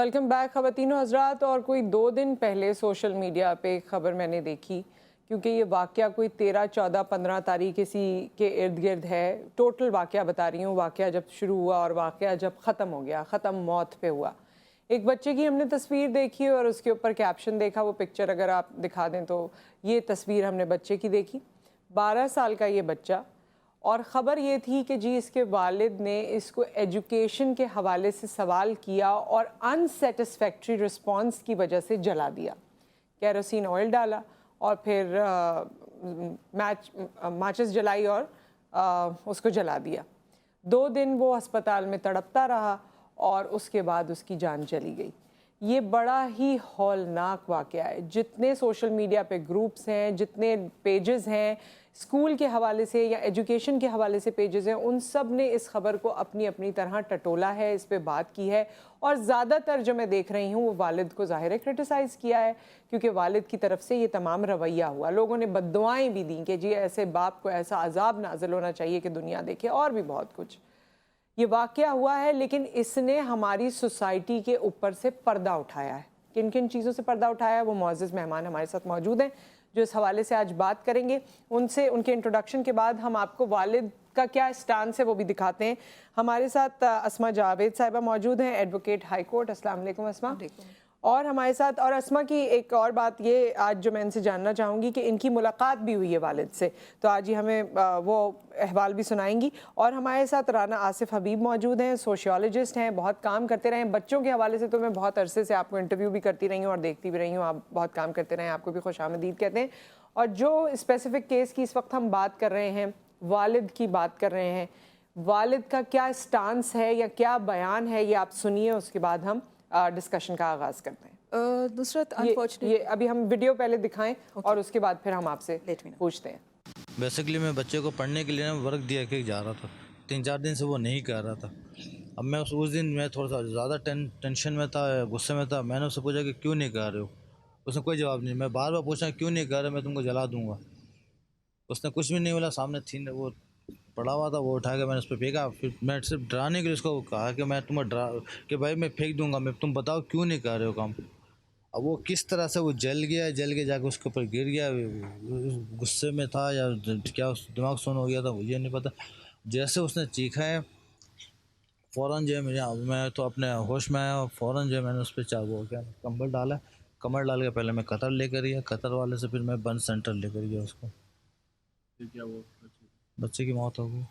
Welcome back خواتین و حضرات. اور کوئی 2 دن پہلے سوشل میڈیا پہ ایک خبر میں نے دیکھی، کیونکہ یہ واقعہ کوئی 13، 14، 15 تاریخ اسی کے ارد گرد ہے. ٹوٹل واقعہ بتا رہی ہوں، واقعہ جب شروع ہوا اور واقعہ جب ختم ہو گیا، ختم موت پہ ہوا. ایک بچے کی ہم نے تصویر دیکھی اور اس کے اوپر کیپشن دیکھا. وہ پکچر اگر آپ دکھا دیں تو یہ تصویر ہم نے بچے کی دیکھی، 12 سال کا یہ بچہ. اور خبر یہ تھی کہ جی اس کے والد نے اس کو ایجوکیشن کے حوالے سے سوال کیا اور ان سیٹسفیکٹری رسپانس کی وجہ سے جلا دیا. کیروسین آئل ڈالا اور پھر ماچس جلائی اور اس کو جلا دیا. 2 دن وہ ہسپتال میں تڑپتا رہا اور اس کے بعد اس کی جان چلی گئی. یہ بڑا ہی ہولناک واقعہ ہے. جتنے سوشل میڈیا پہ گروپس ہیں، جتنے پیجز ہیں اسکول کے حوالے سے یا ایجوکیشن کے حوالے سے پیجز ہیں، ان سب نے اس خبر کو اپنی اپنی طرح ٹٹولا ہے، اس پہ بات کی ہے. اور زیادہ تر جو میں دیکھ رہی ہوں وہ والد کو ظاہر ہے کرٹیسائز کیا ہے، کیونکہ والد کی طرف سے یہ تمام رویہ ہوا. لوگوں نے بد دعائیں بھی دیں کہ جی ایسے باپ کو ایسا عذاب نازل ہونا چاہیے کہ دنیا دیکھے، اور بھی بہت کچھ. یہ واقعہ ہوا ہے لیکن اس نے ہماری سوسائٹی کے اوپر سے پردہ اٹھایا ہے. کن کن چیزوں سے پردہ اٹھایا ہے وہ معزز مہمان ہمارے ساتھ موجود ہیں جو اس حوالے سے آج بات کریں گے. ان کے انٹروڈکشن کے بعد ہم آپ کو والد کا کیا اسٹانس ہے وہ بھی دکھاتے ہیں. ہمارے ساتھ اسما جاوید صاحبہ موجود ہیں، ایڈوکیٹ ہائی کورٹ. السلام علیکم اسما. اور ہمارے ساتھ اور اسما کی ایک اور بات یہ آج جو میں ان سے جاننا چاہوں گی کہ ان کی ملاقات بھی ہوئی ہے والد سے، تو آج ہی ہمیں وہ احوال بھی سنائیں گی. اور ہمارے ساتھ رانا آصف حبیب موجود ہیں، سوشیولوجسٹ ہیں، بہت کام کرتے رہے ہیں بچوں کے حوالے سے. تو میں بہت عرصے سے آپ کو انٹرویو بھی کرتی رہی ہوں اور دیکھتی بھی رہی ہوں، آپ بہت کام کرتے رہے ہیں، آپ کو بھی خوش آمدید کہتے ہیں. اور جو اسپیسیفک کیس کی اس وقت ہم بات کر رہے ہیں، والد کی بات کر رہے ہیں، والد کا کیا اسٹانس ہے یا کیا بیان ہے یہ آپ سنیے، اس کے بعد ہم ڈسکشن کا آغاز کرتے ہیں. نصرت یہ ابھی ہم ویڈیو پہلے دکھائیں اور اس کے بعد پھر ہم آپ سے پوچھتے ہیں. بیسکلی میں بچے کو پڑھنے کے لیے ورک دیا کے جا رہا تھا، 3-4 دن سے وہ نہیں کر رہا تھا. اب میں اس دن میں تھوڑا سا زیادہ ٹینشن میں تھا، غصے میں تھا. میں نے اس سے پوچھا کہ کیوں نہیں کر رہے ہو؟ اس نے کوئی جواب نہیں. میں بار بار پوچھا کیوں نہیں کر رہے، میں تم کو جلا دوں گا. اس نے کچھ بھی نہیں بولا. سامنے تھی وہ پڑا ہوا تھا، وہ اٹھا کے میں نے اس پہ پھینکا. پھر میں صرف ڈرانے کے لیے اس کو کہا کہ میں تمہیں کہ بھائی میں پھینک دوں گا، میں تم بتاؤ کیوں نہیں کر رہے ہو کام. اب وہ کس طرح سے وہ جل گیا جا کے اس کے اوپر گر گیا. غصے میں تھا یا کیا دماغ سون ہو گیا تھا مجھے نہیں پتہ. جیسے اس نے چیخا ہے فوراً جو ہے میں تو اپنے ہوش میں آیا. فوراً جو ہے میں نے اس پہ وہ کیا کمبل ڈالا. کمر ڈال کے پہلے میں قطر لے کر گیا، قطر والے سے پھر میں بند سینٹر لے کر گیا اس کو. کیا وہ بچے کی موت ہو گئی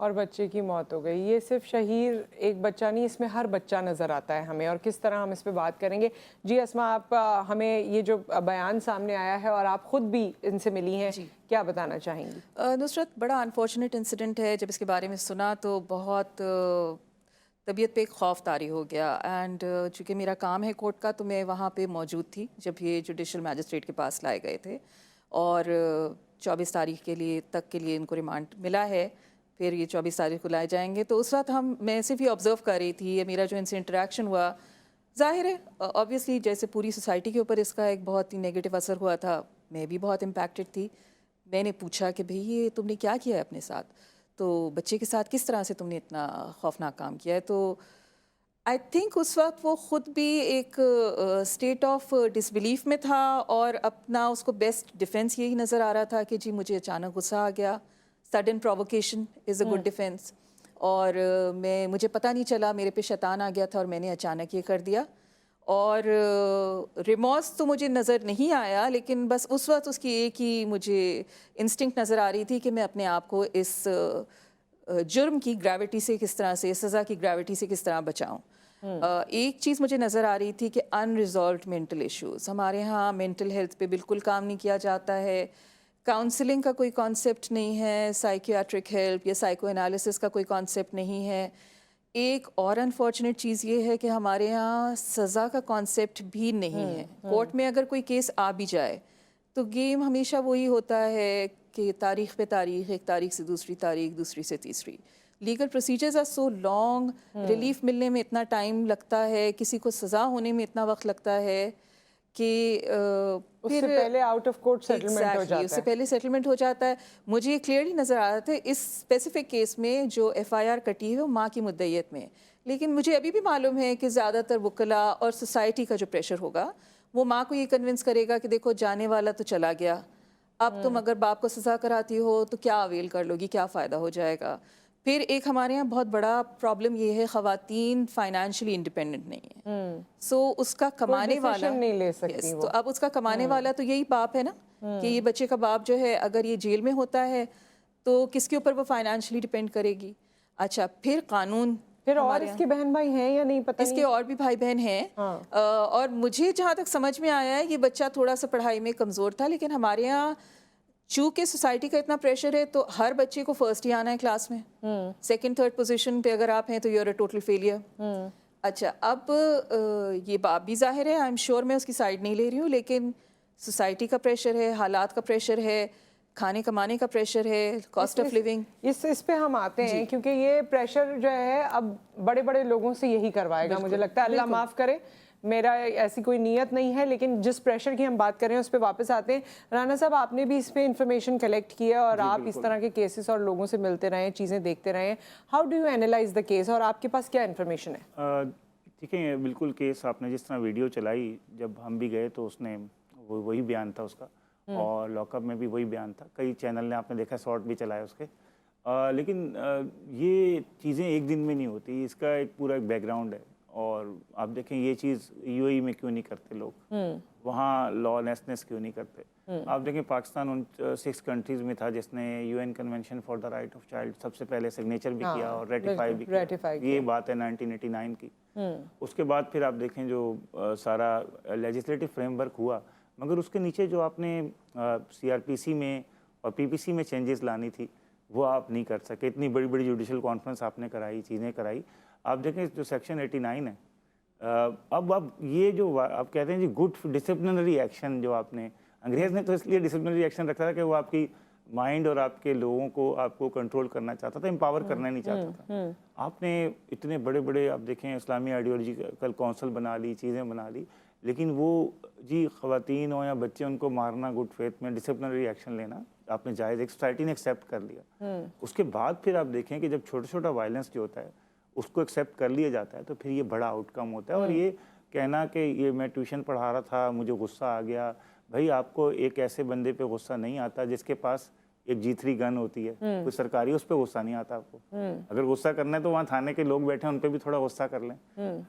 اور بچے کی موت ہو گئی. یہ صرف شہیر ایک بچہ نہیں، اس میں ہر بچہ نظر آتا ہے ہمیں، اور کس طرح ہم اس پہ بات کریں گے. جی اسما، آپ ہمیں یہ جو بیان سامنے آیا ہے اور آپ خود بھی ان سے ملی ہیں، کیا بتانا چاہیں گی؟ نصرت، بڑا انفارچونیٹ انسیڈنٹ ہے. جب اس کے بارے میں سنا تو بہت طبیعت پہ ایک خوف طاری ہو گیا. اینڈ چونکہ میرا کام ہے کورٹ کا تو میں وہاں پہ موجود تھی جب یہ جوڈیشل میجسٹریٹ کے پاس لائے گئے تھے، اور 24 تاریخ کے لیے ان کو ریمانڈ ملا ہے. پھر یہ 24 تاریخ کو لائے جائیں گے. تو اس وقت میں صرف یہ آبزرو کر رہی تھی. یہ میرا جو ان سے انٹریکشن ہوا، ظاہر ہے آبویسلی جیسے پوری سوسائٹی کے اوپر اس کا ایک بہت ہی نیگیٹو اثر ہوا تھا. میں بھی بہت امپیکٹڈ تھی. میں نے پوچھا کہ بھئی یہ تم نے کیا کیا ہے اپنے ساتھ، تو بچے کے ساتھ کس طرح سے تم نے اتنا خوفناک کام کیا ہے. تو آئی تھنک اس وقت وہ خود بھی ایک اسٹیٹ آف ڈسبلیف میں تھا، اور اپنا اس کو بیسٹ ڈیفینس یہی نظر آ رہا تھا کہ جی مجھے اچانک غصہ آ گیا. Sudden provocation is a good defence. اور مجھے پتہ نہیں چلا، میرے پہ شیطان آ گیا تھا اور میں نے اچانک یہ کر دیا. اور ریمورس تو مجھے نظر نہیں آیا، لیکن بس اس وقت اس کی ایک ہی مجھے انسٹنکٹ نظر آ رہی تھی کہ میں اپنے آپ کو اس جرم کی گریوٹی سے کس طرح سے، سزا کی گریوٹی سے کس طرح بچاؤں. ایک چیز مجھے نظر آ رہی تھی کہ ان ریزالوڈ مینٹل ایشوز. ہمارے ہاں مینٹل ہیلتھ پہ بالکل کام نہیں کیا جاتا ہے. کاؤنسلنگ کا کوئی کانسیپٹ نہیں ہے، سائیکیاٹرک ہیلپ یا سائیکو انالیسس کا کوئی کانسیپٹ نہیں ہے. ایک اور انفارچونیٹ چیز یہ ہے کہ ہمارے ہاں سزا کا کانسیپٹ بھی نہیں ہے. کورٹ میں اگر کوئی کیس آ بھی جائے تو گیم ہمیشہ وہی ہوتا ہے کہ تاریخ پہ تاریخ، ایک تاریخ سے دوسری تاریخ، دوسری سے تیسری. Legal procedures are so long, relief ملنے میں اتنا ٹائم لگتا ہے، کسی کو سزا ہونے میں اتنا وقت لگتا ہے کہ اس سے پہلے آؤٹ آف کورٹ سیٹلمنٹ ہو جاتا ہے. اس سے پہلے سیٹلمنٹ ہو جاتا ہے. مجھے یہ کلیئرلی نظر آ رہا تھا اس اسپیسیفک کیس میں جو ایف آئی آر کٹی ہے وہ ماں کی مدعیت میں، لیکن مجھے ابھی بھی معلوم ہے کہ زیادہ تر وکلاء اور سوسائٹی کا جو پریشر ہوگا وہ ماں کو یہ کنونس کرے گا کہ دیکھو جانے والا تو چلا گیا، اب تم اگر باپ کو سزا کراتی ہو تو کیا اویل کر لو گی، کیا فائدہ ہو جائے گا. پھر ایک ہمارے یہاں بہت بڑا پرابلم یہ ہے خواتین فائنینشلی انڈیپینڈنٹ نہیں ہیں. سو اس کا کمانے والا نہیں لے سکتی تو اب اس کا کمانے والا تو یہی باپ ہے نا، کہ یہ بچے کا باپ جو ہے اگر یہ جیل میں ہوتا ہے تو کس کے اوپر وہ فائنینشلی ڈیپینڈ کرے گی. اچھا پھر قانون، پھر اور اس کے بہن بھائی ہیں یا نہیں پتہ اس کے اور بھی بھائی بہن ہیں. اور مجھے جہاں تک سمجھ میں آیا ہے یہ بچہ تھوڑا سا پڑھائی میں کمزور تھا، لیکن ہمارے یہاں چونکہ سوسائٹی کا اتنا پریشر ہے تو ہر بچے کو فرسٹ ہی آنا ہے کلاس میں، سیکنڈ تھرڈ پوزیشن پہ اگر آپ ہیں تو you are a total failure. اچھا اب یہ باپ بھی ظاہر ہے، آئی ایم شیور میں اس کی سائڈ نہیں لے رہی ہوں، لیکن سوسائٹی کا پریشر ہے، حالات کا پریشر ہے، کھانے کمانے کا پریشر ہے، کاسٹ آف لیونگ. اس پہ ہم آتے ہیں کیونکہ یہ پریشر جو ہے اب بڑے بڑے لوگوں سے یہی کروائے گا. مجھے لگتا ہے اللہ معاف کرے، میرا ایسی کوئی نیت نہیں ہے، لیکن جس پریشر کی ہم بات کر رہے ہیں اس پہ واپس آتے ہیں. رانا صاحب آپ نے بھی اس پہ انفارمیشن کلیکٹ کی ہے اور آپ اس طرح کے کیسز اور لوگوں سے ملتے رہے ہیں، چیزیں دیکھتے رہے ہیں. How do you analyse the case اور آپ کے پاس کیا انفارمیشن ہے؟ ٹھیک ہے، بالکل کیس آپ نے جس طرح ویڈیو چلائی جب ہم بھی گئے تو اس نے وہی بیان تھا اس کا، اور لاک اپ میں بھی وہی بیان تھا. کئی چینل نے آپ نے دیکھا شارٹ بھی چلائے اس کے. لیکن یہ چیزیں ایک دن میں نہیں ہوتی، اس کا ایک پورا ایک بیک گراؤنڈ ہے. اور آپ دیکھیں یہ چیز یو اے ای میں کیوں نہیں کرتے لوگ، وہاں لا لیسنس کیوں نہیں کرتے. آپ دیکھیں پاکستان ان 6 کنٹریز میں تھا جس نے U N convention for the right of child سب سے پہلے سگنیچر بھی کیا اور ریٹیفائی بھی کیا. یہ بات ہے 1989 کی. اس کے بعد پھر آپ دیکھیں جو سارا لیجسلیٹو فریم ورک ہوا، مگر اس کے نیچے جو آپ نے سی آر پی سی میں اور پی پی سی میں چینجز لانی تھی وہ آپ نہیں کر سکے. اتنی بڑی بڑی جوڈیشل کانفرنس آپ نے کرائی، چیزیں کرائی. آپ دیکھیں جو سیکشن 89 ہے، اب یہ جو آپ کہتے ہیں جی گڈ ڈسپلنری ایکشن، جو آپ نے انگریز نے تو اس لیے ڈسپلنری ایکشن رکھا تھا کہ وہ آپ کی مائنڈ اور آپ کے لوگوں کو آپ کو کنٹرول کرنا چاہتا تھا، امپاور کرنا نہیں چاہتا تھا. آپ نے اتنے بڑے بڑے آپ دیکھیں اسلامی آئیڈیالوجیکل کونسل بنا لی، چیزیں بنا لی، لیکن وہ جی خواتین ہوں یا بچے ان کو مارنا گڈ فیتھ میں ڈسپلنری ایکشن لینا آپ نے جائز، ایک سوسائٹی نے ایکسیپٹ کر لیا. اس کے بعد پھر آپ دیکھیں کہ جب چھوٹا چھوٹا وائلنس جو ہوتا ہے اس کو ایکسیپٹ کر لیا جاتا ہے تو پھر یہ بڑا آؤٹ کم ہوتا ہے. اور یہ کہنا کہ یہ میں ٹیوشن پڑھا رہا تھا مجھے غصہ آ گیا، بھائی آپ کو ایک ایسے بندے پہ غصہ نہیں آتا جس کے پاس ایک G3 گن ہوتی ہے، کوئی سرکاری، اس پہ غصہ نہیں آتا آپ کو. اگر غصہ کرنا ہے تو وہاں تھانے کے لوگ بیٹھے ہیں ان پہ بھی تھوڑا غصہ کر لیں.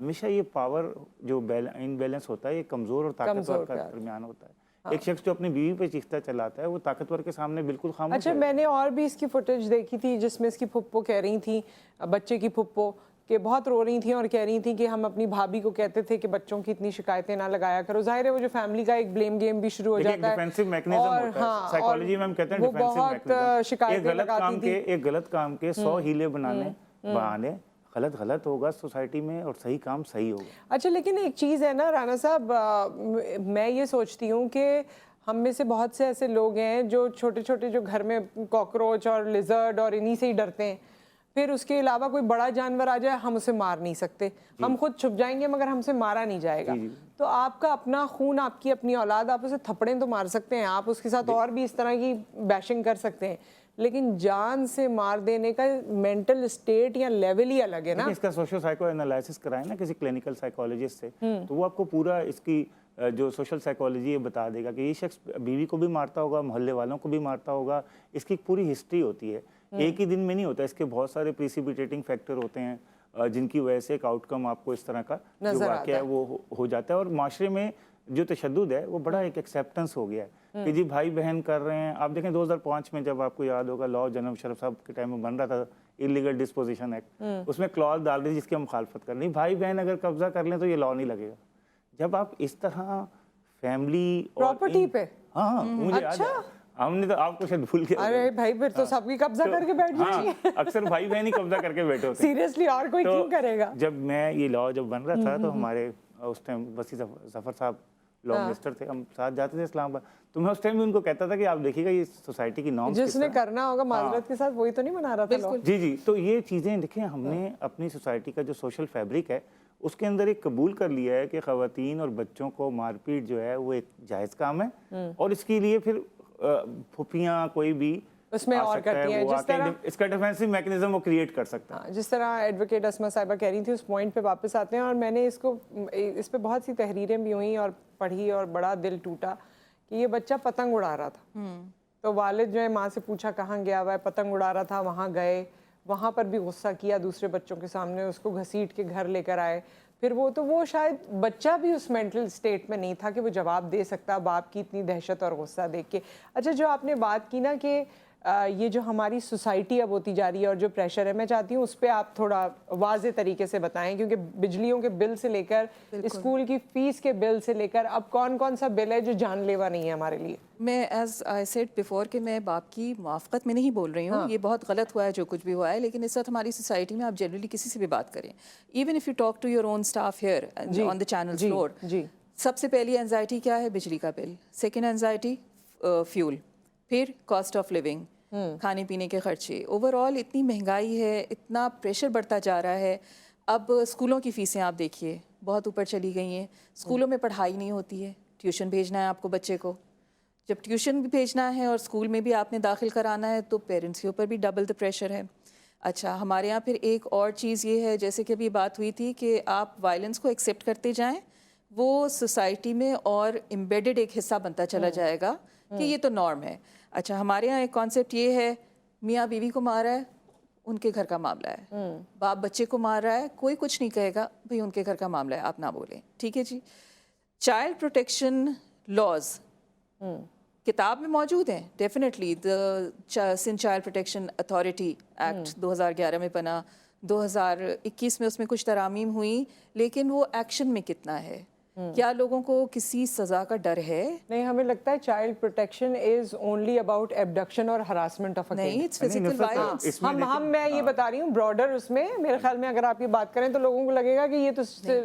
ہمیشہ یہ پاور جو ان بیلنس ہوتا ہے یہ کمزور اور طاقتور کا درمیان ہوتا ہے. ایک شخص جو اپنی بیوی پہ چیختا چلاتا ہے وہ طاقتور کے سامنے بالکل خاموش ہے. اچھا میں نے اور بھی اس کی فوٹیج دیکھی تھی جس میں اس کی پھپھو کہہ رہی تھیں، بچے کی پھپھو، کہ بہت رو رہی تھیں اور کہہ رہی تھیں کہ ہم اپنی بھابھی کو کہتے تھے کہ بچوں کی اتنی شکایتیں نہ لگایا کرو. ظاہر ہے وہ جو فیملی کا ایک بلیم گیم بھی شروع ہو جاتا ہے، ڈیفینسو میکنزم ہوتا ہے سائیکالوجی میں ہم کہتے ہیں ڈیفینسو میکنزم. ایک غلط کام کے 100 ہیلے بہانے، غلط ہوگا سوسائٹی میں اور صحیح کام صحیح ہوگا. اچھا لیکن ایک چیز ہے نا رانا صاحب، میں یہ سوچتی ہوں کہ ہم میں سے بہت سے ایسے لوگ ہیں جو چھوٹے چھوٹے جو گھر میں کاکروچ اور لیزرڈ اور انہی سے ہی ڈرتے ہیں. پھر اس کے علاوہ کوئی بڑا جانور آ جائے ہم اسے مار نہیں سکتے، ہم خود چھپ جائیں گے مگر ہم سے مارا نہیں جائے گا. تو آپ کا اپنا خون، آپ کی اپنی اولاد، آپ اسے تھپڑیں تو مار سکتے ہیں، آپ اس کے ساتھ اور بھی اس طرح کی بیشنگ کر سکتے ہیں، لیکن جان سے مار دینے کا مینٹل اسٹیٹ یا لیول ہی الگ ہے نا. اس کا سوشل سائیکو انالائسس کرائیں نا کسی کلینکل سائیکالوجسٹ سے تو وہ آپ کو پورا اس کی جو سوشل سائیکالوجی ہے بتا دے گا کہ یہ شخص بیوی کو بھی مارتا ہوگا، محلے والوں کو بھی مارتا ہوگا. اس کی ایک پوری ہسٹری ہوتی ہے، ایک ہی دن میں نہیں ہوتا، اس کے بہت سارے پریسیپیٹیٹنگ فیکٹر ہوتے ہیں جن کی وجہ سے ایک آؤٹ کم آپ کو اس طرح کا جو واقعہ ہے وہ ہو جاتا ہے. اور معاشرے میں جو تشدد ہے وہ بڑا ایک ایکسیپٹنس ہو گیا ہے کہ جی بھائی بہن کر رہے ہیں. آپ دیکھیں 2005 میں جب آپ کو یاد ہوگا لا جنرل شرف صاحب کے ٹائم میں بن رہا تھا انلیگل ڈسپوزیشن ایکٹ، اس میں کلوز ڈال رہی جس کی ہم مخالفت کر رہی، بھائی بہن اگر قبضہ کر لیں تو یہ لا نہیں لگے گا. جب آپ اس طرح فیملی پراپرٹی پہ، ہاں مجھے یاد ہے ہم نے تو آپ کو شاید بھول گیا. ارے بھائی پھر تو سب کی قبضہ کر کے بیٹھ جائیں، اکثر بھائی بہن ہی قبضہ کر کے بیٹھے ہوتے ہیں سیریسلی، اور کوئی کیوں کرے گا. جب میں یہ لا جب بن رہا تھا تو ہمارے اس ٹائم وسیع ظفر صاحب لا منسٹر تھے، ہم ساتھ جاتے تھے اسلام آباد. تو میں اس ٹائم بھی ان کو کہتا تھا کہ آپ دیکھیے گا یہ سوسائٹی کی نارمز جس نے کرنا ہوگا معذرت کے ساتھ وہی تو نہیں بنا رہا تھا. جی تو یہ چیزیں دیکھیں ہم نے اپنی سوسائٹی کا جو سوشل فیبرک ہے اس کے اندر ایک قبول کر لیا ہے کہ خواتین اور بچوں کو مار پیٹ جو ہے وہ ایک جائز کام ہے، اور اس کے لیے پھر پھوپھیاں کوئی بھی اس میں آ اور سکتا ہے، کرتی ہیں وہ جس آ کے طرح اس کا ڈیفینسو میکنزم وہ کریٹ کر سکتا ہے. ہاں، جس طرح ایڈوکیٹ اسما صاحبہ کہہ رہی تھی اس پوائنٹ پہ واپس آتے ہیں. اور میں نے اس پہ بہت سی تحریریں بھی ہوئیں اور پڑھی اور بڑا دل ٹوٹا کہ یہ بچہ پتنگ اڑا رہا تھا. تو والد جو ہے ماں سے پوچھا کہاں گیا ہوا ہے، پتنگ اڑا رہا تھا، وہاں گئے، وہاں پر بھی غصہ کیا دوسرے بچوں کے سامنے، اس کو گھسیٹ کے گھر لے کر آئے. پھر وہ شاید بچہ بھی اس مینٹل سٹیٹ میں نہیں تھا کہ وہ جواب دے سکتا باپ کی اتنی دہشت اور غصہ دیکھ کے. اچھا، جو آپ نے بات کی نا کہ یہ جو ہماری سوسائٹی اب ہوتی جا رہی ہے اور جو پریشر ہے، میں چاہتی ہوں اس پہ آپ تھوڑا واضح طریقے سے بتائیں، کیونکہ بجلیوں کے بل سے لے کر اسکول کی فیس کے بل سے لے کر اب کون کون سا بل ہے جو جان لیوا نہیں ہے ہمارے لیے. میں ایز آئی سیڈ بیفور کہ میں باپ کی موافقت میں نہیں بول رہی ہوں، یہ بہت غلط ہوا ہے جو کچھ بھی ہوا ہے، لیکن اس وقت ہماری سوسائٹی میں آپ جنرلی کسی سے بھی بات کریں، even if you talk to your own staff here on the channel floor, سب سے پہلی اینزائٹی کیا ہے؟ بجلی کا بل. سیکنڈ اینزائٹی فیول، پھر کاسٹ آف لیونگ، کھانے پینے کے خرچے. اوور آل اتنی مہنگائی ہے، اتنا پریشر بڑھتا جا رہا ہے. اب اسکولوں کی فیسیں آپ دیکھیے بہت اوپر چلی گئی ہیں. اسکولوں میں پڑھائی نہیں ہوتی ہے، ٹیوشن بھیجنا ہے آپ کو بچے کو. جب ٹیوشن بھی بھیجنا ہے اور اسکول میں بھی آپ نے داخل کرانا ہے تو پیرنٹس کے اوپر بھی ڈبل دا پریشر ہے. اچھا، ہمارے یہاں پھر ایک اور چیز یہ ہے، جیسے کہ ابھی بات ہوئی تھی کہ آپ وائلنس کو ایکسیپٹ کرتے جائیں، وہ سوسائٹی میں اور امبیڈڈ ایک حصہ بنتا چلا جائے گا کہ یہ تو نارم ہے. اچھا، ہمارے یہاں ایک کانسیپٹ یہ ہے، میاں بیوی کو مار رہا ہے، ان کے گھر کا معاملہ ہے. باپ بچے کو مار رہا ہے، کوئی کچھ نہیں کہے گا، بھئی ان کے گھر کا معاملہ ہے، آپ نہ بولیں. ٹھیک ہے جی. چائلڈ پروٹیکشن لاز کتاب میں موجود ہیں، definitely Sindh child protection authority act 2011 میں بنا، 2021 میں اس میں کچھ ترامیم ہوئیں، لیکن وہ ایکشن میں کتنا ہے؟ کیا لوگوں کو کسی سزا کا ڈر ہے؟ نہیں، ہمیں لگتا ہے child protection is only about abduction اور ہراسمنٹ آف اے نہیں، کڈ. It's physical violence. میں یہ بتا رہی ہوں براڈر اس میں میرے خیال میں اگر آپ یہ بات کریں تو لوگوں کو لگے گا کہ یہ تو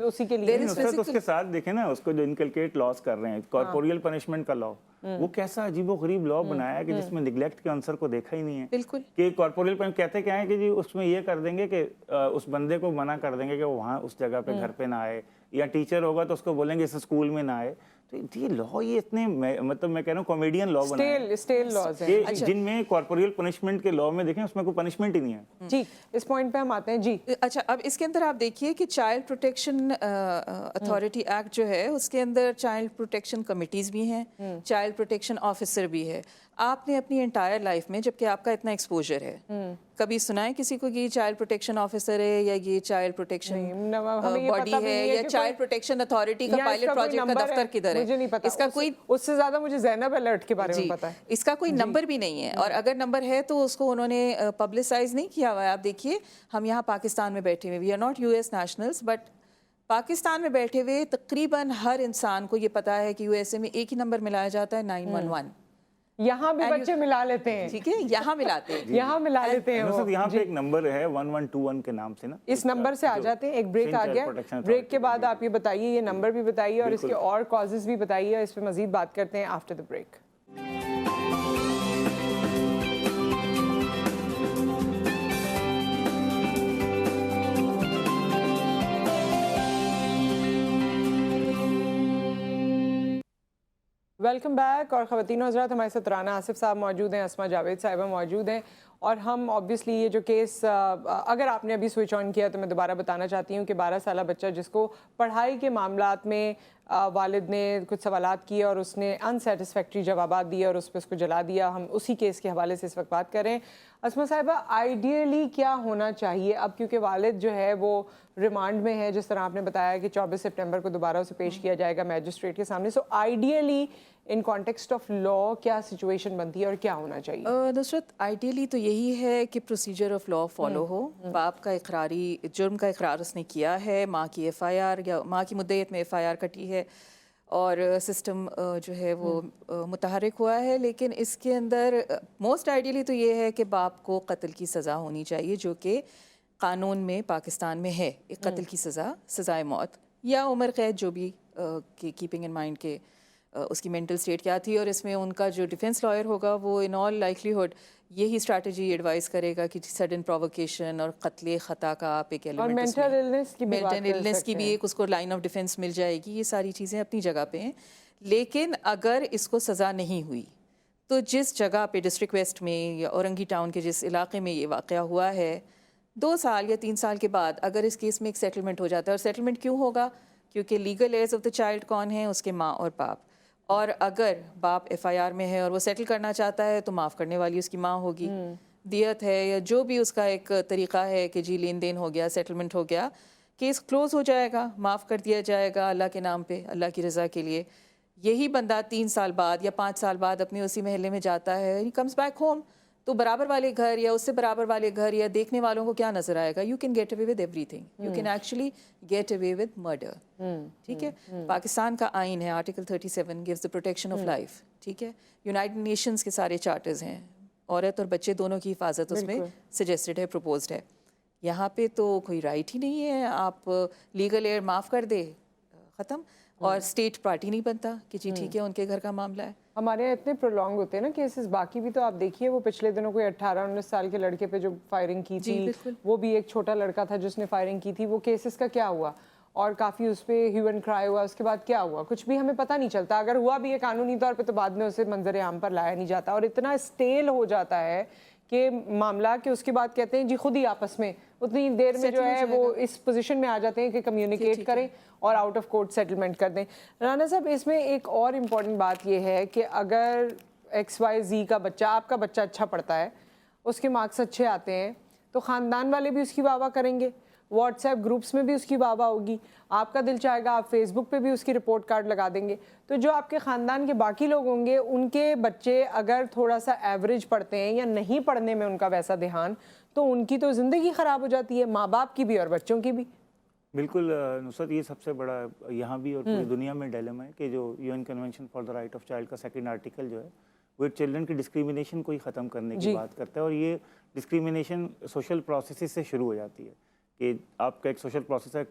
اسی کے لیے. اس کے ساتھ دیکھیں نا، اس کو جو انکلکیٹ لاز کر رہے ہیں، کارپوریل پنشمنٹ کا لا، وہ کیسا عجیب و غریب لا بنایا ہے کہ جس میں نیگلیکٹ کے عنصر کو دیکھا ہی نہیں ہے. بالکل. کہ کارپوریل پنشمنٹ کہتے کیا ہے کہ جی اس میں یہ کر دیں گے کہ اس بندے کو منع کر دیں گے کہ وہ وہاں اس جگہ پہ گھر پہ نہ آئے، یا ٹیچر ہوگا تو اس کو بولیں گے اس اسکول میں نہ آئے. تو یہ لا، یہ اتنے مطلب میں کہہ رہا ہوں کامیڈین لا بنایا ہے اسٹیل لاز ہیں جن میں کارپوریل پنشمنٹ کے لا میں دیکھیں اس میں کوئی پنشمنٹ ہی نہیں ہے. جی، اس پوائنٹ پہ ہم آتے ہیں. جی اچھا، اب اس کے اندر آپ دیکھیے کہ چائلڈ پروٹیکشن اتھارٹی ایکٹ جو ہے اس کے اندر چائلڈ پروٹیکشن کمیٹیز بھی ہیں، چائلڈ پروٹیکشن آفیسر بھی ہے. آپ نے اپنی انٹائر لائف میں، جبکہ آپ کا اتنا ایکسپوجر ہے، کبھی سنا ہے کسی کو یہ چائلڈ پروٹیکشن آفیسر ہے یا یہ چائلڈ پروٹیکشن باڈی ہے یا چائلڈ پروٹیکشن اتھارٹی کا پائلٹ پروجیکٹ کا دفتر کدھر ہے؟ مجھے نہیں پتا. اس کا کوئی، اس سے زیادہ مجھے زینب الرٹ کے بارے میں پتا ہے. اس کا کوئی نمبر بھی نہیں ہے، اور اگر نمبر ہے تو اس کو انہوں نے پبلسائز نہیں کیا ہوا ہے. آپ دیکھیے، ہم یہاں پاکستان میں بیٹھے ہوئے، we are not U S nationals, but Pakistan میں بیٹھے ہوئے تقریباً ہر انسان کو یہ پتا ہے کہ یو ایس اے میں ایک ہی نمبر ملایا جاتا ہے 911. یہاں بھی بچے ملا لیتے ہیں. ٹھیک ہے، یہاں ملاتے ہیں، یہاں ملا لیتے ہیں. یہاں پہ ایک نمبر ہے 1121 کے نام سے نا، اس نمبر سے آ جاتے ہیں. ایک بریک آ گیا، بریک کے بعد آپ یہ بتائیے، یہ نمبر بھی بتائیے اور اس کے اور کازز بھی بتائیے. اس پہ مزید بات کرتے ہیں after the break. Welcome back. اور خواتین و حضرات، ہمارے ساتھ رانا آصف صاحب موجود ہیں، اسما جاوید صاحبہ موجود ہیں، اور ہم آبویسلی یہ جو کیس، اگر آپ نے ابھی سوئچ آن کیا تو میں دوبارہ بتانا چاہتی ہوں کہ 12 سالہ بچہ جس کو پڑھائی کے معاملات میں والد نے کچھ سوالات کیے اور اس نے انسیٹسفیکٹری جوابات دیے اور اس پہ اس کو جلا دیا، ہم اسی کیس کے حوالے سے اس وقت بات کریں. اسما صاحبہ، آئیڈیلی کیا ہونا چاہیے اب، کیونکہ والد جو ہے وہ ریمانڈ میں ہے، جس طرح آپ نے بتایا کہ 24 سپٹمبر کو دوبارہ اسے پیش کیا جائے گا میجسٹریٹ کے سامنے. So ideally in context of law کیا سچویشن بنتی ہے اور کیا ہونا چاہیے؟ نصرت، آئیڈیلی تو یہی ہے کہ پروسیجر آف لا فالو ہو. باپ کا اقراری جرم کا اقرار اس نے کیا ہے، ماں کی ایف آئی آر یا ماں کی مدعیت میں ایف آئی آر کٹی ہے اور سسٹم جو ہے وہ متحرک ہوا ہے. لیکن اس کے اندر موسٹ آئیڈیلی تو یہ ہے کہ باپ کو قتل کی سزا ہونی چاہیے، جو کہ قانون میں پاکستان میں ہے. ایک قتل کی سزا، سزائے موت یا عمر قید، جو بھی کیپنگ ان مائنڈ کے اس کی مینٹل سٹیٹ کیا تھی. اور اس میں ان کا جو ڈیفینس لائر ہوگا وہ ان آل لائکلیہڈ یہی اسٹریٹجی ایڈوائز کرے گا کہ سڈن پرووکیشن اور قتل خطا کا آپ ایک ایلیمنٹ، مینٹل النس کی بھی ایک اس کو لائن آف ڈیفینس مل جائے گی. یہ ساری چیزیں اپنی جگہ پہ ہیں. لیکن اگر اس کو سزا نہیں ہوئی تو جس جگہ پہ ڈسٹرکٹ ویسٹ میں یا اورنگی ٹاؤن کے جس علاقے میں یہ واقعہ ہوا ہے 2 سال یا 3 سال کے بعد اگر اس کیس میں ایک سیٹلمنٹ ہو جاتا ہے، اور سیٹلمنٹ کیوں ہوگا؟ کیونکہ legal years of the child کون ہیں؟ اس کے ماں اور باپ، اور اگر باپ ایف آئی آر میں ہے اور وہ سیٹل کرنا چاہتا ہے تو معاف کرنے والی اس کی ماں ہوگی، دیت ہے یا جو بھی اس کا ایک طریقہ ہے کہ جی لین دین ہو گیا، سیٹلمنٹ ہو گیا، کیس کلوز ہو جائے گا، معاف کر دیا جائے گا اللہ کے نام پہ، اللہ کی رضا کے لیے۔ یہی بندہ 3 سال بعد یا 5 سال بعد اپنے اسی محلے میں جاتا ہے، ہی کمز بیک ہوم، تو برابر والے گھر یا اس سے برابر والے گھر یا دیکھنے والوں کو کیا نظر آئے گا؟ You can get away with every thing, you can actually get away with murder, ٹھیک ہے؟ پاکستان کا آئین ہے article 37 gives the protection of life، ٹھیک ہے؟ یونائٹڈ نیشنز کے سارے چارٹرز ہیں، عورت اور بچے دونوں کی حفاظت اس میں سجیسٹڈ ہے، پروپوزڈ ہے۔ یہاں پہ تو کوئی رائٹ ہی نہیں ہے، آپ لیگل ایئر معاف کر دے، ختم، اور اسٹیٹ پارٹی نہیں بنتا کہ جی ٹھیک ہے ان کے گھر کا معاملہ ہے۔ ہمارے یہاں اتنے پرولونگ ہوتے ہیں نا کیسز، باقی بھی تو آپ دیکھیے وہ پچھلے دنوں کوئی 18-19 سال کے لڑکے پہ جو فائرنگ کی تھی، وہ بھی ایک چھوٹا لڑکا تھا جس نے فائرنگ کی تھی، وہ کیسز کا کیا ہوا؟ اور کافی اس پہ ہیو اینڈ کرائی ہوا، اس کے بعد کیا ہوا کچھ بھی ہمیں پتہ نہیں چلتا، اگر ہوا بھی ہے قانونی طور پہ تو بعد میں اسے منظر عام پر لایا نہیں جاتا، اور اتنا اسٹیل ہو جاتا ہے کہ معاملہ کہ اس کے بعد کہتے ہیں جی خود ہی آپس میں اتنی دیر میں جو ہے وہ اس پوزیشن میں آ جاتے ہیں کہ کمیونیکیٹ کریں اور آؤٹ آف کورٹ سیٹلمنٹ کر دیں۔ رانا صاحب اس میں ایک اور امپورٹنٹ بات یہ ہے کہ اگر XYZ کا بچہ، آپ کا بچہ اچھا پڑھتا ہے، اس کے مارکس اچھے آتے ہیں، تو خاندان والے بھی اس کی واہ واہ کریں گے، واٹس ایپ گروپس میں بھی اس کی واہ واہ ہوگی، آپ کا دل چاہے گا آپ فیس بک پہ بھی اس کی رپورٹ کارڈ لگا دیں گے، تو جو آپ کے خاندان کے باقی لوگ ہوں گے ان کے بچے اگر تھوڑا سا ایوریج پڑھتے ہیں یا نہیں پڑھنے میں ان کا ویسا دھیان، تو ان کی تو زندگی خراب ہو جاتی ہے، ماں باپ کی بھی اور بچوں کی بھی۔ بالکل نصرت، یہ سب سے بڑا یہاں بھی اور پوری دنیا میں ڈیلما ہے کہ جو UN convention for the right of child کا 2nd آرٹیکل جو ہے وہ چلڈرن کی ڈسکریمنیشن کو ہی ختم کرنے کی بات کرتا ہے، اور یہ ڈسکریمنیشن سوشل پروسیسز سے شروع ہو جاتی ہے کہ آپ کا ایک سوشل پروسیس ہے،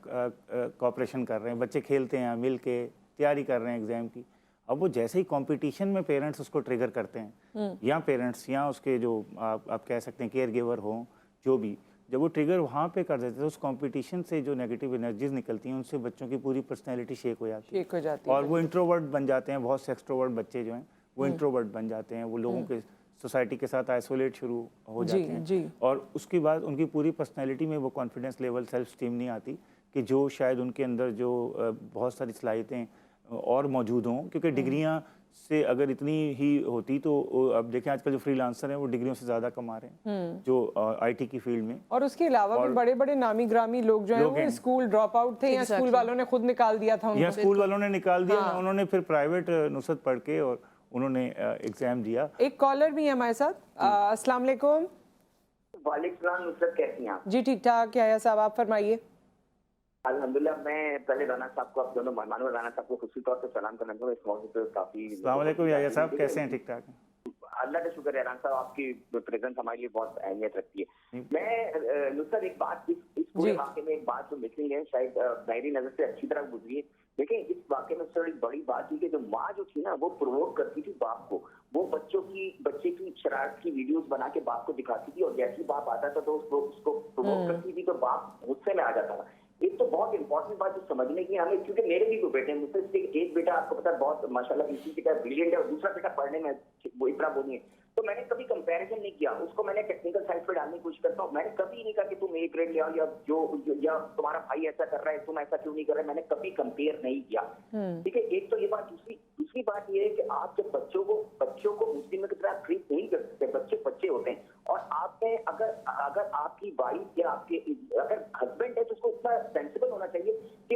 کوآپریشن کر رہے ہیں، بچے کھیلتے ہیں مل کے، تیاری کر رہے ہیں ایگزام کی، اب وہ جیسے ہی کمپٹیشن میں پیرنٹس اس کو ٹریگر کرتے ہیں، یا پیرنٹس یا اس کے جو آپ کہہ سکتے ہیں کیئر گیور ہوں جو بھی، جب وہ ٹریگر وہاں پہ کر دیتے ہیں اس کمپٹیشن سے جو نیگیٹو انرجیز نکلتی ہیں ان سے بچوں کی پوری پرسنالٹی شیک ہو جاتی ہے اور وہ انٹروورٹ بن جاتے ہیں۔ بہت سے ایکسٹروورٹ بچے جو ہیں وہ انٹروورٹ بن جاتے ہیں، وہ لوگوں کے سوسائٹی کے ساتھ آئسولیٹ شروع ہو جاتے ہیں، اور اس کے بعد ان کی پوری پرسنالٹی میں وہ کانفیڈنس لیول، سیلف اسٹیم نہیں آتی کہ جو شاید ان کے اندر جو بہت ساری صلاحیتیں اور موجود ہوں، کیونکہ ڈگریاں سے اگر اتنی ہی ہوتی تو اب دیکھیں آج کل جو فری لانسر ہیں وہ ڈگریوں سے زیادہ کما رہے ہیں جو IT کی فیلڈ میں، اور اس کے علاوہ بھی بڑے بڑے نامی گرامی لوگ جو ہیں وہ اسکول ڈراپ آؤٹ تھے یا اسکول والوں نے خود نکال دیا تھا، یا اسکول والوں نے نکال دیا، انہوں نے پھر پرائیویٹ نصرت پڑھ کے اور انہوں نے ایگزام دیا۔ ایک کالر بھی ہے ہمارے ساتھ، السلام علیکم۔ وعلیکم السلام، نصرت کیسی ہیں آپ؟ جی ٹھیک ٹھاک، کیا ہے صاحب آپ فرمائیے۔ الحمدللہ، میں پہلے رانا صاحب کو، آپ دونوں مہمانوں اور رانا صاحب کو خصوصی طور پہ سلام کرنا چاہوں گا، اس موضوع پہ کافی۔ السلام علیکم یحییٰ صاحب، کیسے ہیں؟ ٹھیک ٹھاک ہیں؟ اللہ کا شکر ہے رانا صاحب، آپ کی پریزنس ہمارے لیے بہت اہمیت رکھتی ہے۔ میں نصرت ایک بات، اس پورے واقعے میں ایک بات جو مسنگ ہے، شاید ظاہری نظر سے اچھی طرح گزری ہے، دیکھیں اس واقعے میں سر ایک بڑی بات تھی کہ جو ماں جو تھی نا وہ پرووک کرتی تھی باپ کو، وہ بچے کی شرارت کی ویڈیوز بنا کے باپ کو دکھاتی تھی، اور جیسے باپ آتا تھا تو اس کو پرووک کرتی تھی تو باپ غصے میں آ جاتا تھا۔ ایک تو بہت امپورٹنٹ بات جو سمجھنے کی ہمیں، کیونکہ میرے بھی دو بیٹے ہیں، مجھ سے ایک بیٹا آپ کو پتا ہے بہت ماشاءاللہ اسی کا بریلینٹ ہے، اور دوسرا بیٹا پڑھنے میں وہ اتنا وہ نہیں ہے، تو میں نے کبھی کمپیریزن نہیں کیا، اس کو میں نے ٹیکنیکل سائڈ پہ ڈالنے کی کوشش کرتا ہوں، میں نے کبھی نہیں کہا کہ تم ایک گریڈ لے آؤ یا تمہارا بھائی ایسا کر رہا ہے تم ایسا کیوں نہیں کر رہے، میں نے کبھی کمپیئر نہیں کیا، ٹھیک ہے۔ ایک تو یہ بات، دوسری بات یہ ہے کہ آپ جب بچوں کو مسلم کی طرح ٹریٹ نہیں کر سکتے، بچے ہوتے ہیں، اور آپ میں اگر آپ کی وائف یا آپ کے اگر ہسبینڈ ہے تو اس کو اتنا سینسیبل ہونا چاہیے کہ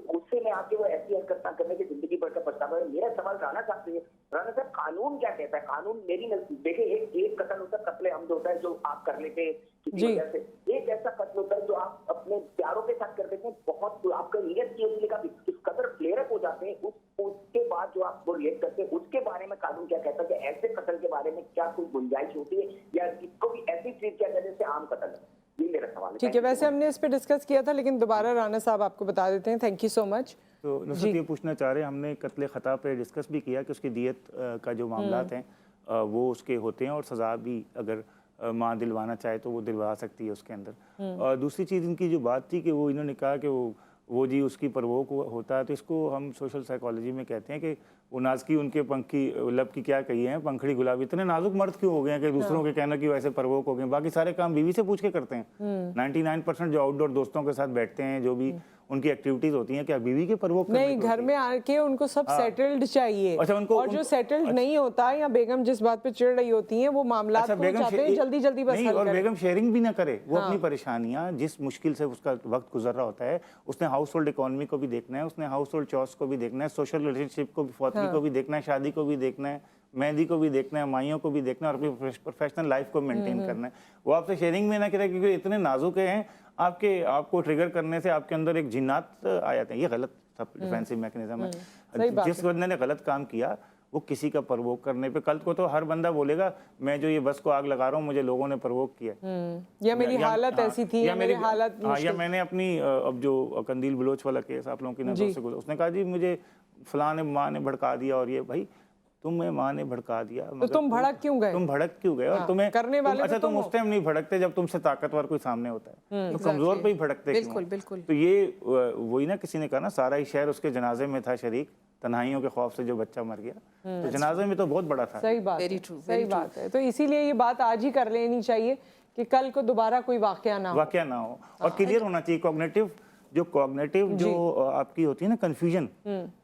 غصے میں آپ کے وہ ایسی حرکت نہ کرنے کی زندگی بھر کا پچھتاوا ہے۔ میرا سوال رانا صاحب سے ہے، رانا صاحب قانون کیا کہتا ہے؟ قانون میری دیکھیں ایک قتل ہوتا ہے، قتل عمد ہوتا ہے جو آپ کر لیتے ہیں کسی وجہ سے، ایک ایسا قتل ہوتا ہے جو آپ اپنے پیاروں کے ساتھ کر دیتے ہیں، بہت آپ کا نیت کی ہوتی ہے، اس قدر فلیئر اپ ہو جاتے ہیں، اس کے بعد جو آپ وہ ریئیکٹ کرتے ہیں، اس کے بارے میں قانون کیا کہتا ہے کہ ایسے قتل کے بارے میں کیا کوئی گنجائش ہوتی ہے یا اس کو بھی ایسی ٹریٹ کیا جاتا ہے جیسے عام قتل ہے؟ یہ میرا سوال ہے۔ ٹھیک ہے، ویسے ہم نے اس پہ ڈسکس کیا تھا لیکن دوبارہ رانا صاحب آپ کو بتا دیتے ہیں۔ تھینک یو سو مچ۔ تو نصرت یہ پوچھنا چاہ رہے ہیں، ہم نے قتل خطا پہ ڈسکس بھی کیا کہ اس کی دیت کا جو معاملات ہیں وہ اس کے ہوتے ہیں، اور سزا بھی اگر ماں دلوانا چاہے تو وہ دلوا سکتی ہے اس کے اندر۔ دوسری چیز ان کی جو بات تھی کہ وہ انہوں نے کہا کہ وہ وہ جی اس کی پرووک ہوتا ہے. تو اس کو ہم سوشل سائیکالوجی میں کہتے ہیں کہ وہ نازکی ان کے پنکھ کی لب کی کیا کہی ہیں پنکھڑی گلاب, اتنے نازک مرد کیوں ہو گئے ہیں کہ دوسروں کے کہنا کی ویسے پرووک ہو گئے. باقی سارے کام بیوی سے پوچھ کے کرتے ہیں. 99% جو آؤٹ ڈور دوستوں کے ساتھ بیٹھتے ہیں, جو بھی ان کی ایکٹیویٹیز ہوتی ہیں, کیا بیوی کے پرووک نہیں, گھر میں آ کے ان کو سب سیٹلڈ چاہیے, اور جو سیٹلڈ نہیں ہوتا یا بیگم جس بات پہ چڑھ رہی ہوتی ہیں وہ معاملات کو چاہتے ہیں جلدی جلدی بس حل کریں. اور بیگم شیئرنگ بھی نہ کرے, وہ اپنی پریشانیاں جس مشکل سے اس کا وقت گزر رہا ہوتا ہے, اس نے ہاؤس ہولڈ اکانومی کو بھی دیکھنا ہے, اس نے ہاؤس ہولڈ چورس کو بھی دیکھنا ہے, سوشل ریلیشن شپ کو بھی, فوتگی کو بھی دیکھنا ہے, شادی کو بھی دیکھنا ہے, مہندی کو بھی دیکھنا ہے, مائیوں کو بھی دیکھنا ہے, اور اپنی پروفیشنل لائف کو مینٹین کرنا ہے. وہ آپ سے شیئرنگ میں نہ کرے کیونکہ اتنے نازک ہیں آپ کو ٹریگر کرنے سے آپ کے اندر ایک جنات آ جاتے ہیں. یہ غلط ڈیفینسو میکنزم ہے. جس بندے نے غلط کام کیا وہ کسی کا پرووک کرنے پہ, کل کو تو ہر بندہ بولے گا میں جو یہ بس کو آگ لگا رہا ہوں مجھے لوگوں نے پرووک کیا, یا میری حالت ایسی تھی, یا میری حالت, یا میں نے اپنی اب جو قندیل بلوچ والا کیس آپ لوگوں کی نظر سے گزرا, اس نے کہا جی مجھے فلاں نے ماں نے بھڑکا دیا, اور یہ بھائی تمہیں ماں نے بھڑکا دیا, تو تم بھڑک کیوں گئے, اور تمہیں کرنے والے اچھا تم اس ٹائم نہیں بھڑکتے جب تم سے طاقتور کوئی سامنے ہوتا ہے, تو کمزور پہ ہی بھڑکتے کیوں؟ بالکل. تو یہ وہی نا, کسی نے کہا نا سارا ہی شہر اس کے جنازے میں تھا شریک, تنہائیوں کے خوف سے جو بچہ مر گیا, تو جنازے میں تو بہت بڑا تھا. صحیح بات ہے. تو اسی لیے یہ بات آج ہی کر لینی چاہیے کہ کل کو دوبارہ کوئی واقعہ نہ ہو, اور کلیئر ہونا چاہیے. کوگنیٹو جو آپ کی ہوتی ہے نا کنفیوژن,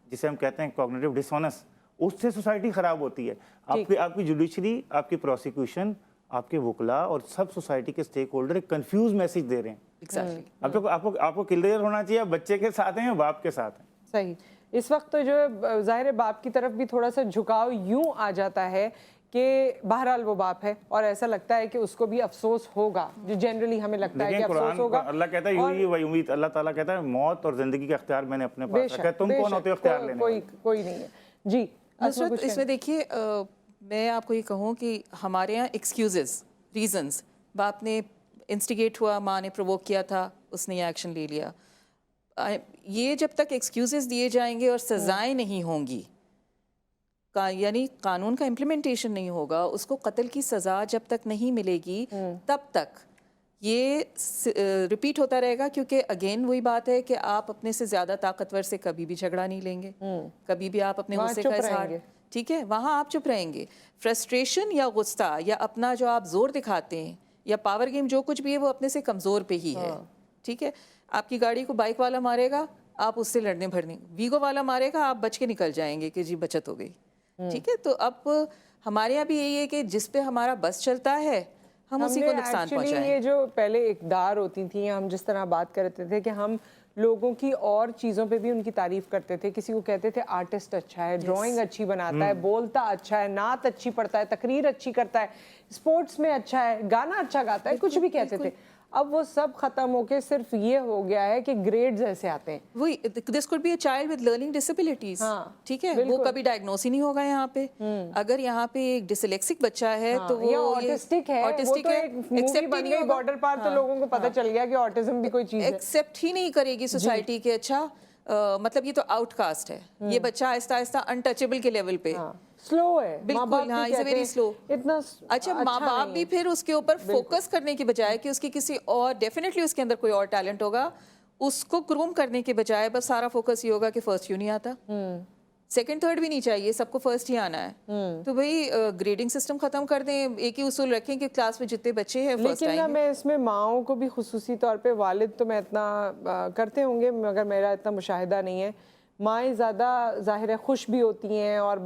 جسے ہم کہتے ہیں کوگنیٹو ڈسوننس, اس سے سوسائٹی خراب ہوتی ہے. آپ کی جوڈیشری, آپ کی پروسیکیوشن, آپ کے وکلاء اور سب سوسائٹی کے سٹیک ہولڈر ایک کنفیوز میسج دے رہے ہیں. آپ کو کلیئر ہونا چاہیے بچے کے ساتھ ہیں یا باپ کے ساتھ ہیں. صحیح. اس وقت تو جو ظاہر باپ کی طرف بھی تھوڑا سا جھکاؤ یوں آ جاتا ہے کہ بہرحال وہ باپ ہے, اور ایسا لگتا ہے کہ اس کو بھی افسوس ہوگا, جو جنرلی ہمیں لگتا ہے کہ افسوس ہوگا. اللہ کہتا ہے یہی وہی امید, اللہ تعالیٰ کہتا ہے موت اور زندگی کا اختیار میں نے اپنے پاس رکھا ہے, تم کون ہوتے ہو اختیار لینے والے؟ کوئی نہیں ہے. جی نصرت, اس میں دیکھیے میں آپ کو یہ کہوں کہ ہمارے یہاں ایکسکیوزز, ریزنز, باپ نے انسٹیگیٹ ہوا, ماں نے پرووک کیا تھا, اس نے یہ ایکشن لے لیا, یہ جب تک ایکسکیوزز دیے جائیں گے اور سزائیں نہیں ہوں گی, یعنی قانون کا امپلیمنٹیشن نہیں ہوگا, اس کو قتل کی سزا جب تک نہیں ملے گی تب تک یہ ریپیٹ ہوتا رہے گا. کیونکہ اگین وہی بات ہے کہ آپ اپنے سے زیادہ طاقتور سے کبھی بھی جھگڑا نہیں لیں گے, کبھی بھی آپ اپنے غصے کا اظہار, ٹھیک ہے, وہاں آپ چپ رہیں گے. فرسٹریشن یا غصہ یا اپنا جو آپ زور دکھاتے ہیں یا پاور گیم جو کچھ بھی ہے وہ اپنے سے کمزور پہ ہی ہے, ٹھیک ہے. آپ کی گاڑی کو بائک والا مارے گا, آپ اس سے لڑنے بھرنے, ویگو والا مارے گا, آپ بچ کے نکل جائیں گے کہ جی بچت ہو گئی, ٹھیک ہے. تو اب ہمارے یہاں بھی یہی ہے کہ جس پہ ہمارا بس چلتا ہے ہم اسی کو نقصان پہنچائیں. یہ جو پہلے اقدار ہوتی تھیں, ہم جس طرح بات کرتے تھے کہ ہم لوگوں کی اور چیزوں پہ بھی ان کی تعریف کرتے تھے. کسی کو کہتے تھے آرٹسٹ اچھا ہے, ڈرائنگ اچھی بناتا ہے, بولتا اچھا ہے, نعت اچھی پڑھتا ہے, تقریر اچھی کرتا ہے, اسپورٹس میں اچھا ہے, گانا اچھا گاتا ہے, کچھ بھی کہتے تھے. اب وہ سب ختم ہو کے صرف یہ ہو گیا ہے کہ گریڈز ایسے آتے ہیں. وہی this could be a child with learning disabilities, ٹھیک ہے, وہ کبھی ڈائگنوس ہی نہیں ہوگا یہاں پہ. اگر یہاں پہ ایک ڈسلیکسک بچہ ہے تو وہ آٹسٹک ہے, ایکسپٹ بن گئی بارڈر پار, تو لوگوں کو پتہ چل گیا کہ آٹزم بھی کوئی چیز ہے. ایکسپٹ ہی نہیں کرے گی سوسائٹی کہ اچھا مطلب یہ تو آؤٹ کاسٹ ہے, یہ بچہ آہستہ آہستہ انٹچیبل کے لیول پہ سلو ہے. بالکل, ہاں, از ویری سلو. اچھا, ماں باپ بھی پھر اس کے اوپر فوکس کرنے کی بجائے کہ اس کی کسی اور ڈیفینیٹلی اس کے اندر کوئی اور ٹیلنٹ ہوگا, اس کو گروم کرنے کے بجائے بس سارا فوکس یہ ہوگا کہ فرسٹ کیوں نہیں آتا, سیکنڈ تھرڈ بھی نہیں چاہیے, سب کو فرسٹ ہی آنا ہے. تو بھائی گریڈنگ سسٹم ختم کر دیں, ایک ہی اصول رکھیں کہ کلاس میں جتنے بچے ہیں فرسٹ آئیں گے. لیکن میں اس میں ماؤں کو بھی خصوصی طور پہ, والد تو میں اتنا کرتے ہوں گے مگر میرا اتنا مشاہدہ نہیں ہے, مائیں زیادہ ظاہر ہے خوش بھی ہوتی ہیں اور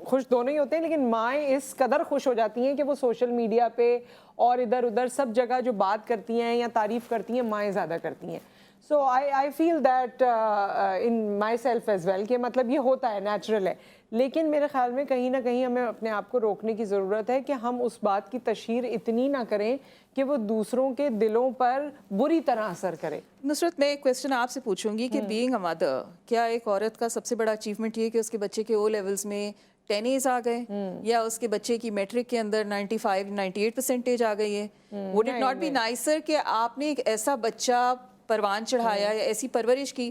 خوش دونوں ہی ہوتے ہیں, لیکن مائیں اس قدر خوش ہو جاتی ہیں کہ وہ سوشل میڈیا پہ اور ادھر ادھر سب جگہ جو بات کرتی ہیں یا تعریف کرتی ہیں مائیں زیادہ کرتی ہیں. So I feel that in myself as well کہ مطلب یہ ہوتا ہے, نیچرل ہے. لیکن میرے خیال میں کہیں نہ کہیں ہمیں اپنے آپ کو روکنے کی ضرورت ہے کہ ہم اس بات کی تشہیر اتنی نہ کریں کہ وہ دوسروں کے دلوں پر بری طرح اثر کرے. نصرت, میں ایک کویسچن آپ سے پوچھوں گی کہ بینگ اے مدر, کیا ایک عورت کا سب سے بڑا اچیومنٹ یہ کہ اس کے بچے کے او لیولز میں 10 A's آ گئے, یا اس کے بچے کی میٹرک کے اندر 95-98% آ گئی ہے؟ Would it not be nicer کہ آپ نے ایک ایسا بچہ پروان چڑھایا یا ایسی پرورش کی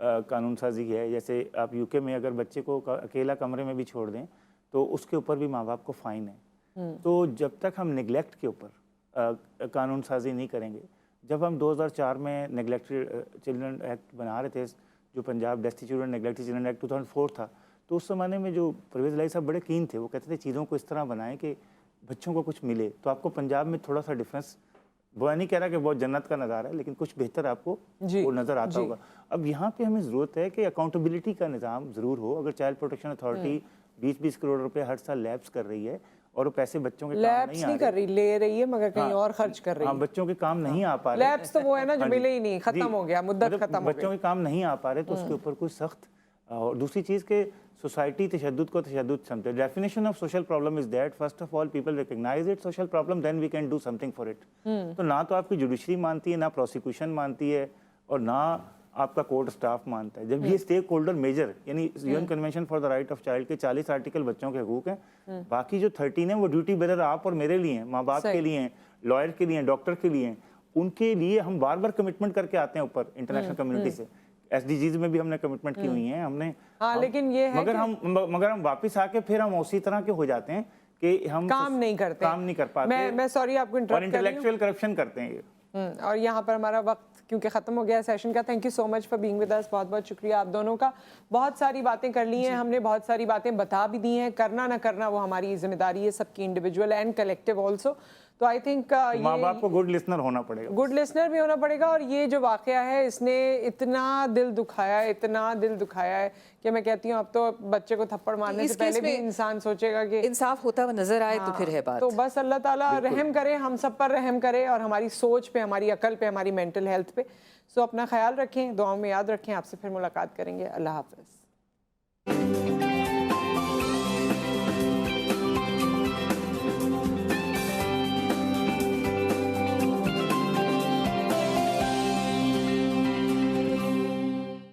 قانون سازی ہے. جیسے آپ UK میں اگر بچے کو اکیلا کمرے میں بھی چھوڑ دیں تو اس کے اوپر بھی ماں باپ کو فائن ہے. تو جب تک ہم نگلیکٹ کے اوپر قانون سازی نہیں کریں گے, جب ہم 2004 میں نیگلیکٹڈ چلڈرن ایکٹ بنا رہے تھے, جو Punjab destitute and neglected children act 2004 تھا, تو اس زمانے میں جو پرویز الہی صاحب بڑے کین تھے, وہ کہتے تھے چیزوں کو اس طرح بنائیں کہ بچوں کو کچھ ملے. تو آپ کو پنجاب میں تھوڑا سا ڈفرینس, وہ نہیں کہہ رہا کہ بہت جنت کا نظارہ ہے, لیکن کچھ بہتر آپ کو وہ نظر آتا ہوگا. اب یہاں پہ ہمیں ضرورت ہے کہ اکاؤنٹیبلٹی کا نظام ضرور ہو. اگر چائلڈ پروٹیکشن اتھارٹی 20-20 کروڑ روپے ہر سال لیبس کر رہی ہے اور وہ پیسے بچوں کے کام نہیں کر رہی, لے رہی ہے مگر کہیں اور خرچ کر رہی ہے. ہاں, بچوں کے کام نہیں آ پا رہے. لیبس تو وہ ہے نا جو ملے ہی نہیں, ختم ہو گیا, مدت ختم ہو گئی. بچوں کے کام نہیں آ پا رہے تو اس کے اوپر کوئی سخت. اور دوسری چیز کہ سوسائٹی تشدد کو تشدد سمجھے. Definition of social problem is that first of all people recognise it social problem, then we can do something for it. تو نہ تو آپ کی جوڈیشری مانتی ہے, نہ پروسیکیوشن مانتی ہے, اور نہ آپ کا کورٹ اسٹاف مانتا ہے. جب یہ اسٹیک ہولڈر میجر, یعنی یون convention for the right of child کے 40 آرٹیکل بچوں کے حقوق ہیں, باقی جو 13 ہیں وہ ڈیوٹی بیرر آپ اور میرے لیے ہیں, ماں باپ کے لیے ہیں, لائر کے لیے ہیں, ڈاکٹر کے لیے ہیں. ان کے لیے ہم بار بار کمٹمنٹ کر کے آتے ہیں اوپر انٹرنیشنل کمیونٹی سے. SDGs میں بھی ہم نے کمٹمنٹ کی ہوئی ہیں ہم نے, لیکن یہ ہے مگر ہم واپس آ کے پھر ہم اسی طرح کے ہو جاتے ہیں کہ ہم کام نہیں کر پاتے. میں سوری آپ کو اور انٹلیکچوئل کرپشن کرتے ہیں یہ. اور یہاں پر ہمارا وقت کیونکہ ختم ہو گیا سیشن کا. Thank you so much for being with us. بہت بہت شکریہ آپ دونوں کا. بہت ساری باتیں کر لی ہیں ہم نے, بہت ساری باتیں بتا بھی دی ہیں. کرنا نہ کرنا وہ ہماری ذمہ داری ہے, سب کی انڈیویجول اینڈ کلیکٹیو آلسو. تو آئی تھنک ماں باپ کو گڈ لسنر ہونا پڑے گا, گڈ لسنر بھی ہونا پڑے گا. اور یہ جو واقعہ ہے اس نے اتنا دل دکھایا ہے کہ میں کہتی ہوں اب تو بچے کو تھپڑ مارنے سے پہلے بھی انسان سوچے گا کہ انصاف ہوتا ہوا نظر آئے تو پھر ہے بات. تو بس اللہ تعالیٰ رحم کرے, ہم سب پر رحم کرے, اور ہماری سوچ پہ, ہماری عقل پہ, ہماری مینٹل ہیلتھ پہ. سو اپنا خیال رکھیں, دعاؤں میں یاد رکھیں. آپ سے پھر ملاقات کریں گے. اللہ حافظ.